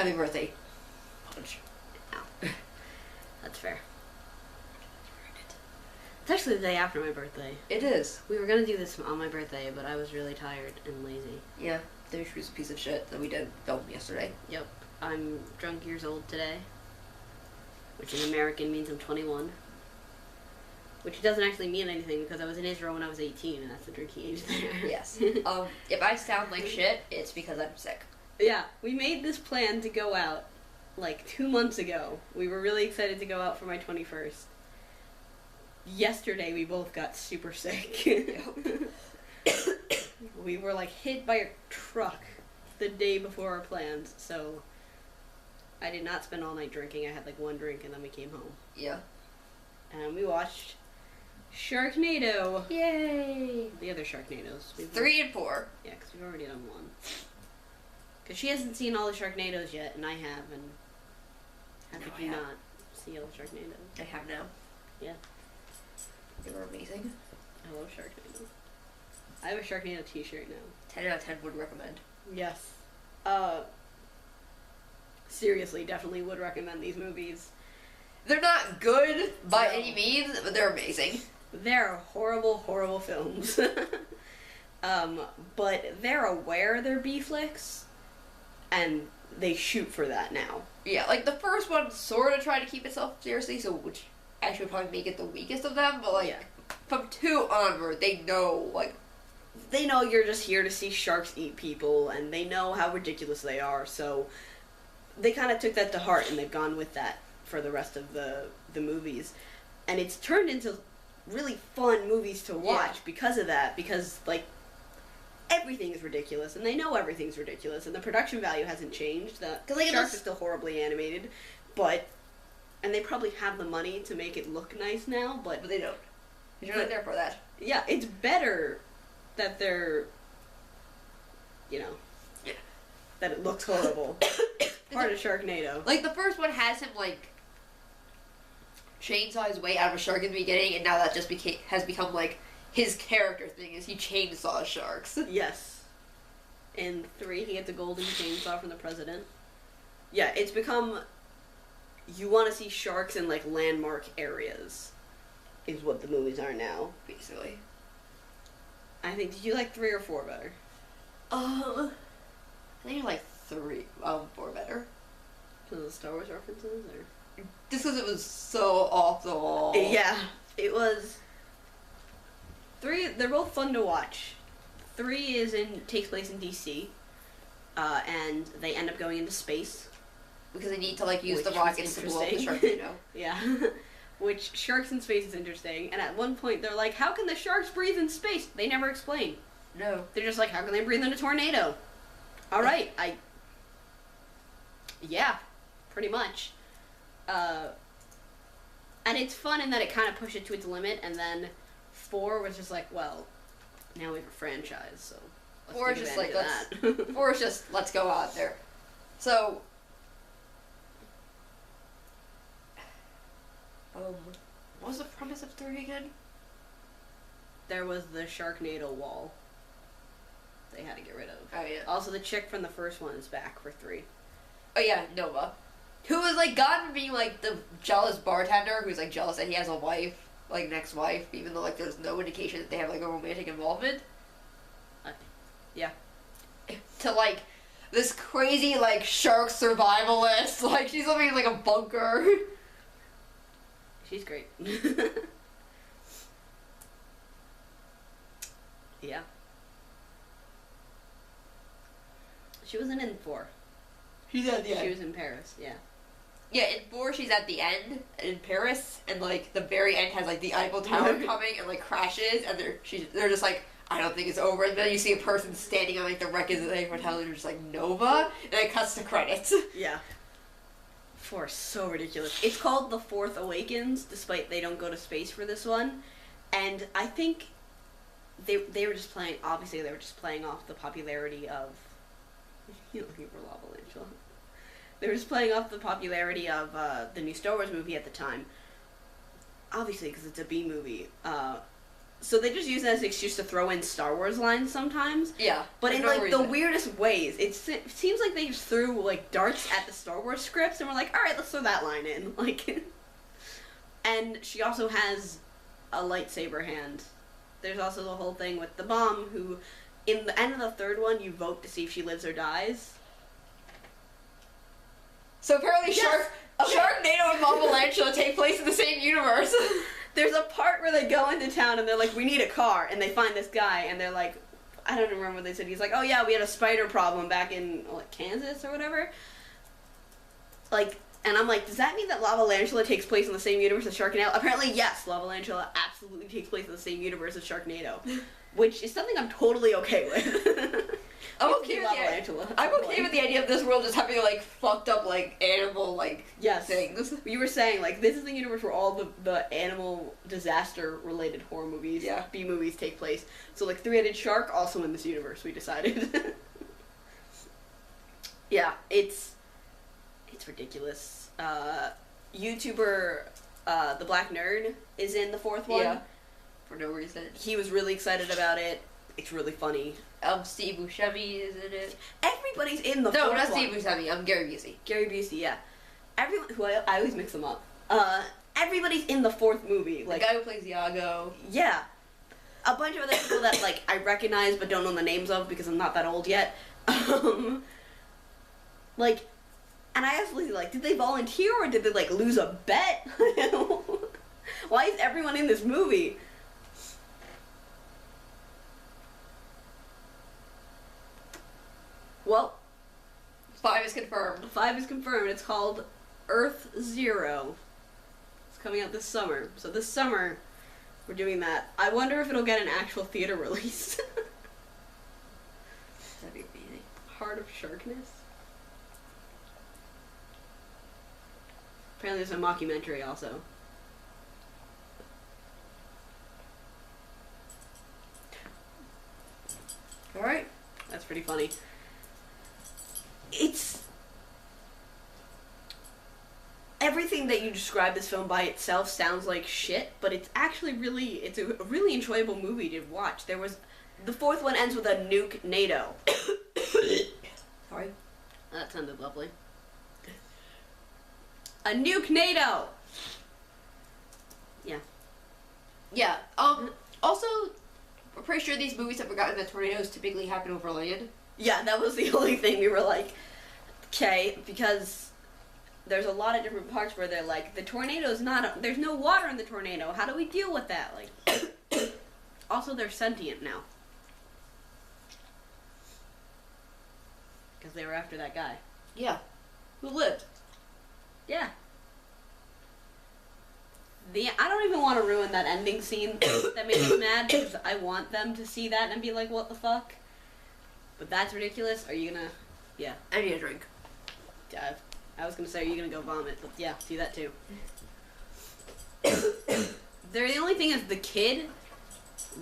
Happy birthday. Punch. No. That's fair. It's actually the day after my birthday. It is. We were gonna do this on my birthday, but I was really tired and lazy. Yeah, Dimitri was a piece of shit that we did film yesterday. Yep. I'm drunk years old today, which in American means I'm 21. Which doesn't actually mean anything because I was in Israel when I was 18, and that's the drinking age there. Yes. If I sound like shit, it's because I'm sick. Yeah, we made this plan to go out like 2 months ago. We were really excited to go out for my 21st. Yesterday we both got super sick. We were like hit by a truck the day before our plans, so I did not spend all night drinking. I had like one drink and then we came home. Yeah. And we watched Sharknado. Yay! The other Sharknados. 3 and 4. Yeah, because we've already done one. Because she hasn't seen all the Sharknados yet, and I have, and how could you not see all the Sharknados? I have now. Yeah. They were amazing. I love Sharknado. I have a Sharknado t-shirt now. 10 out of 10 would recommend. Yes. Seriously, definitely would recommend these movies. They're not good by any means, but they're amazing. They're horrible, horrible films. But they're aware they're B-flicks, and they shoot for that now. Yeah, like the first one sort of tried to keep itself seriously, so which actually would probably make it the weakest of them, but like, from 2 onward, they know, like... They know you're just here to see sharks eat people, and they know how ridiculous they are, so they kind of took that to heart, and they've gone with that for the rest of the movies. And it's turned into really fun movies to watch because of that, because, like, everything is ridiculous, and they know everything's ridiculous, and the production value hasn't changed. The sharks are still horribly animated, but... And they probably have the money to make it look nice now, but they don't. You're not there for that. Yeah, it's better that they're, you know, that it looks horrible. Part of Sharknado. Like, the first one has him, like, chainsaw his way out of a shark in the beginning, and now that just has become, like, his character thing, is he chainsaws sharks. Yes. In 3, he gets a golden chainsaw from the president. Yeah, it's become... You want to see sharks in, like, landmark areas, is what the movies are now. Basically. I think, did you like 3 or 4 better? I think I like 3, 4 better. Because of the Star Wars references, or? Just because it was so off the wall. Yeah, it was... 3, they're both fun to watch. 3 takes place in DC, and they end up going into space. Because they need to, like, use the rockets to blow up the Sharknado. Yeah. Which, sharks in space is interesting, and at one point they're like, how can the sharks breathe in space? They never explain. No. They're just like, how can they breathe in a tornado? Alright, yeah, pretty much. And it's fun in that it kind of pushed it to its limit, and then 4 was just like, well, now we have a franchise, so let's 4 is just like, that. 4 is just, let's go out there. So... what was the premise of 3 again? There was the Sharknado wall they had to get rid of. Oh, yeah. Also, the chick from the first one is back for 3. Oh, yeah, Nova. Who was, like, gone from being, like, the jealous bartender who's, like, jealous that he has a wife, like, an ex-wife, even though, like, there's no indication that they have, like, a romantic involvement. Yeah. To, like, this crazy, like, shark survivalist. Like, she's living in, like, a bunker. She's great. Yeah. She wasn't in 4. She's at the end. She was in Paris, yeah. Yeah, in 4 she's at the end, in Paris, and, like, the very end has, like, the Eiffel Tower coming and, like, crashes, and they're just like, I don't think it's over, and then you see a person standing on, like, the wreckage of the Eiffel Tower, and they're just like, Nova? And it cuts to credits. Yeah. 4 is so ridiculous. It's called The Fourth Awakens, despite they don't go to space for this one. And I think they were just playing, obviously they were just playing off the popularity of, you know, looking for Lava Angela. They were just playing off the popularity of the new Star Wars movie at the time. Obviously, because it's a B movie. So they just use it as an excuse to throw in Star Wars lines sometimes. Yeah. But for in, no like, reason. the weirdest ways. It seems like they just threw, like, darts at the Star Wars scripts, and we're like, alright, let's throw that line in. Like, and she also has a lightsaber hand. There's also the whole thing with the mom, who, in the end of the third one, you vote to see if she lives or dies. So apparently Yes! Sharknado and Mama take place in the same universe. There's a part where they go into town and they're like, we need a car, and they find this guy, and they're like, I don't remember what they said. He's like, oh yeah, we had a spider problem back in, like, Kansas or whatever. Like, and I'm like, does that mean that Lavalantula takes place in the same universe as Sharknado? Apparently, yes, Lavalantula absolutely takes place in the same universe as Sharknado, which is something I'm totally okay with. I'm okay with the idea of this world just having like fucked up like animal like things. You were saying like this is the universe where all the animal disaster related horror movies, B movies take place. So like Three-Headed Shark also in this universe, we decided. Yeah, it's ridiculous. YouTuber The Black Nerd is in the fourth one. Yeah. For no reason. He was really excited about it. It's really funny. Steve Buscemi is in it. Everybody's in the fourth one. No, not Steve Buscemi. I'm Gary Busey. Gary Busey, yeah. Everyone, who I always mix them up. Everybody's in the fourth movie. Like, the guy who plays Iago. Yeah. A bunch of other people that, like, I recognize but don't know the names of because I'm not that old yet. Like, and I asked Lizzie, like, did they volunteer or did they, like, lose a bet? Why is everyone in this movie? Well, 5 is confirmed. 5 is confirmed. It's called Earth Zero. It's coming out this summer. So this summer, we're doing that. I wonder if it'll get an actual theater release. That'd be amazing. Heart of Sharkness? Apparently there's a mockumentary also. Alright. That's pretty funny. It's... Everything that you describe this film by itself sounds like shit, but it's actually it's a really enjoyable movie to watch. The fourth one ends with a nuke NATO. Sorry. That sounded lovely. A nuke NATO! Yeah. Yeah. Also, we're pretty sure these movies have forgotten that tornadoes typically happen over land. Yeah, that was the only thing we were like, okay, because there's a lot of different parts where they're like, the tornado's there's no water in the tornado, how do we deal with that? Like, also they're sentient now. Because they were after that guy. Yeah. Who lived? Yeah. I don't even want to ruin that ending scene that made me mad, because I want them to see that and be like, what the fuck? But that's ridiculous. Are you gonna... Yeah. I need a drink. I was gonna say, are you gonna go vomit? But yeah, do that too. The only thing is, the kid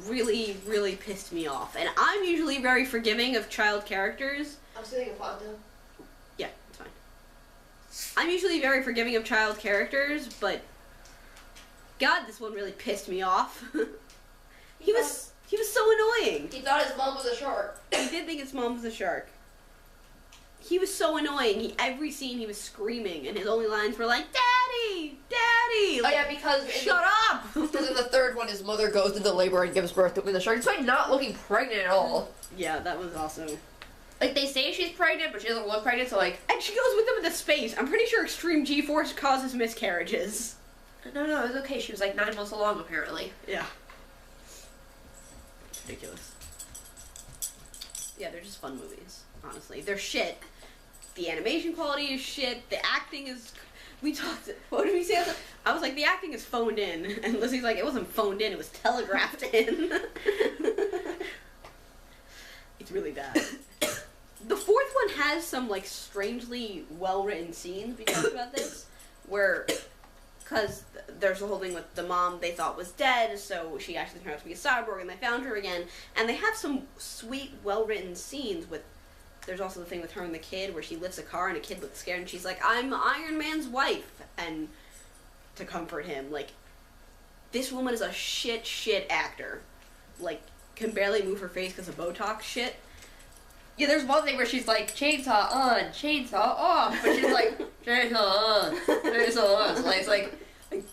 really, really pissed me off. And I'm usually very forgiving of child characters. I'm sitting in Fonda. Yeah, it's fine. I'm usually very forgiving of child characters, but... God, this one really pissed me off. He was so annoying. He thought his mom was a shark. He did think his mom was a shark. He was so annoying. Every scene he was screaming, and his only lines were like, "Daddy! Daddy!" Like, oh yeah, because... Shut up! Because in the third one, his mother goes into labor and gives birth to the shark. Despite not looking pregnant at all. Yeah, that was also... Like, they say she's pregnant, but she doesn't look pregnant, so like... And she goes with them into space. I'm pretty sure extreme G-force causes miscarriages. No, it was okay. She was like 9 months along, apparently. Yeah. Ridiculous. Yeah, they're just fun movies, honestly. They're shit. The animation quality is shit. The acting is... We talked... What did we say? I was like, the acting is phoned in. And Lizzie's like, it wasn't phoned in, it was telegraphed in. It's really bad. The fourth one has some, like, strangely well-written scenes. We talked about this. Where... Because there's the whole thing with the mom they thought was dead, so she actually turned out to be a cyborg, and they found her again. And they have some sweet, well-written scenes with... There's also the thing with her and the kid, where she lifts a car and a kid looks scared, and she's like, "I'm Iron Man's wife," and to comfort him. Like, this woman is a shit actor. like, can barely move her face because of Botox shit. Yeah, there's one thing where she's like, chainsaw on, chainsaw off, but she's like, chainsaw on, chainsaw on. So it's like,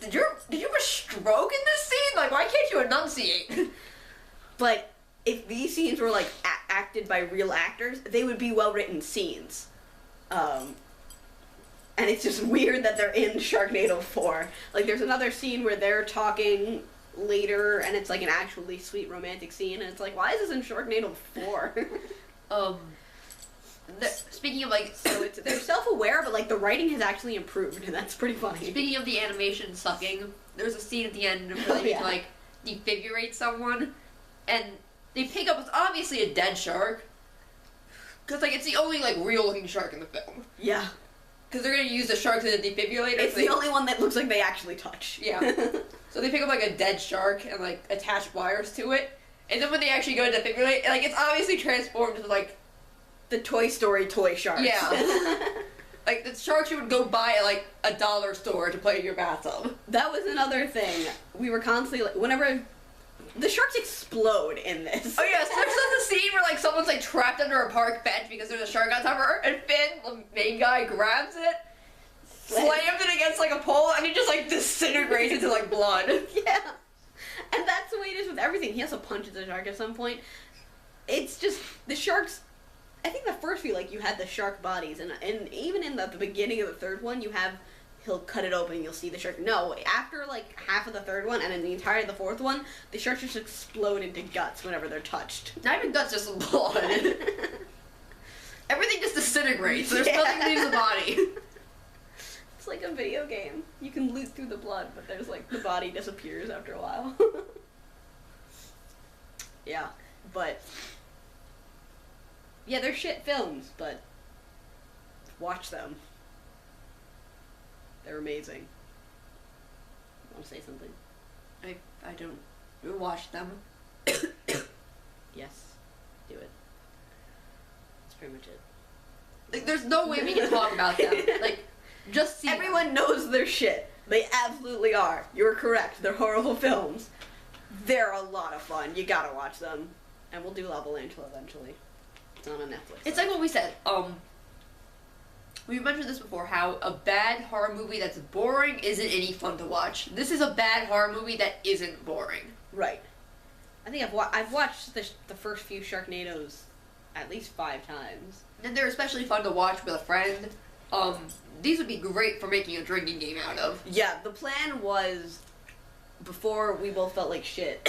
did you have a stroke in this scene? Like, why can't you enunciate? But if these scenes were, like, acted by real actors, they would be well-written scenes. And it's just weird that they're in Sharknado 4. Like, there's another scene where they're talking later, and it's, like, an actually sweet romantic scene, and it's like, why is this in Sharknado 4? Speaking of, like, so they're self-aware, but, like, the writing has actually improved, and that's pretty funny. Speaking of the animation sucking, there's a scene at the end where they need to, like, defibrillate someone, and they pick up what's obviously a dead shark, because, like, it's the only, like, real-looking shark in the film. Yeah. Because they're going to use the shark as a defibrillator. It's the only one that looks like they actually touch. Yeah. So they pick up, like, a dead shark and, like, attach wires to it, and then when they actually go to defibrillate, like, it's obviously transformed into, like, the Toy Story toy sharks. Yeah. Like, the sharks you would go buy at, like, a dollar store to play in your bathtub. That was another thing. We were constantly, like, whenever... The sharks explode in this. Oh, yeah, so there's a scene where, like, someone's, like, trapped under a park bench because there's a shark on top of her, and Finn, the main guy, grabs it, slams it against, like, a pole, and he just, like, disintegrates into, like, blood. Yeah. And that's the way it is with everything. He also punches the shark at some point. It's just... The sharks... I think the first few, like, you had the shark bodies, and even in the beginning of the third one, you have, he'll cut it open and you'll see the shark. No, after, like, half of the third one, and in the entirety of the fourth one, the sharks just explode into guts whenever they're touched. Not even guts, just blood. Everything just disintegrates. There's nothing that leaves the body. It's like a video game. You can loot through the blood, but there's, like, the body disappears after a while. Yeah, but... Yeah, they're shit films, but watch them. They're amazing. Want to say something? I don't watch them. Yes, do it. That's pretty much it. Like, there's no way we can talk about them. Like, just see Everyone knows their shit. They absolutely are. You're correct. They're horrible films. They're a lot of fun. You gotta watch them. And we'll do Level Angel eventually. It's on Netflix. It's like what we said. We've mentioned this before, how a bad horror movie that's boring isn't any fun to watch. This is a bad horror movie that isn't boring. Right. I think I've watched the first few Sharknadoes at least 5 times. And they're especially fun to watch with a friend. These would be great for making a drinking game out of. Yeah, the plan was, before we both felt like shit,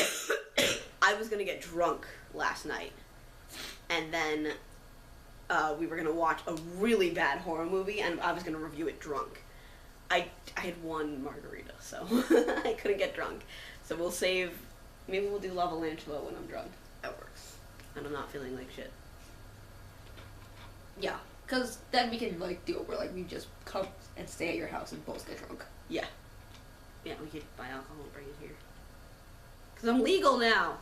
I was gonna get drunk last night. And then we were going to watch a really bad horror movie, and I was going to review it drunk. I had one margarita, so I couldn't get drunk. So we'll save... Maybe we'll do Level Angelo when I'm drunk. That works. And I'm not feeling like shit. Yeah, because then we can, like, do it where, like, we just come and stay at your house and both get drunk. Yeah. Yeah, we could buy alcohol and bring it here. Because I'm legal now.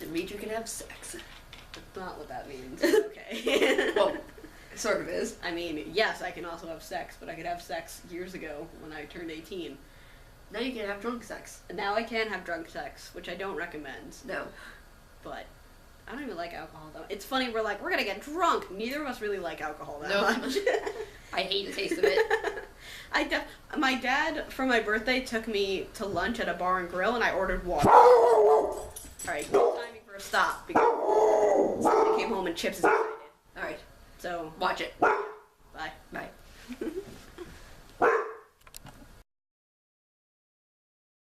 It means you can have sex. That's not what that means. Okay. Well, it sort of is. I mean, yes, I can also have sex, but I could have sex years ago when I turned 18. Now you can have drunk sex. And now I can have drunk sex, which I don't recommend. No. But I don't even like alcohol, though. It's funny, we're like, we're gonna get drunk. Neither of us really like alcohol that much. I hate the taste of it. My dad, for my birthday, took me to lunch at a bar and grill, and I ordered water. Alright, timing for a stop, because I came home and Chips is excited. Alright. So, watch it. bye. Bye.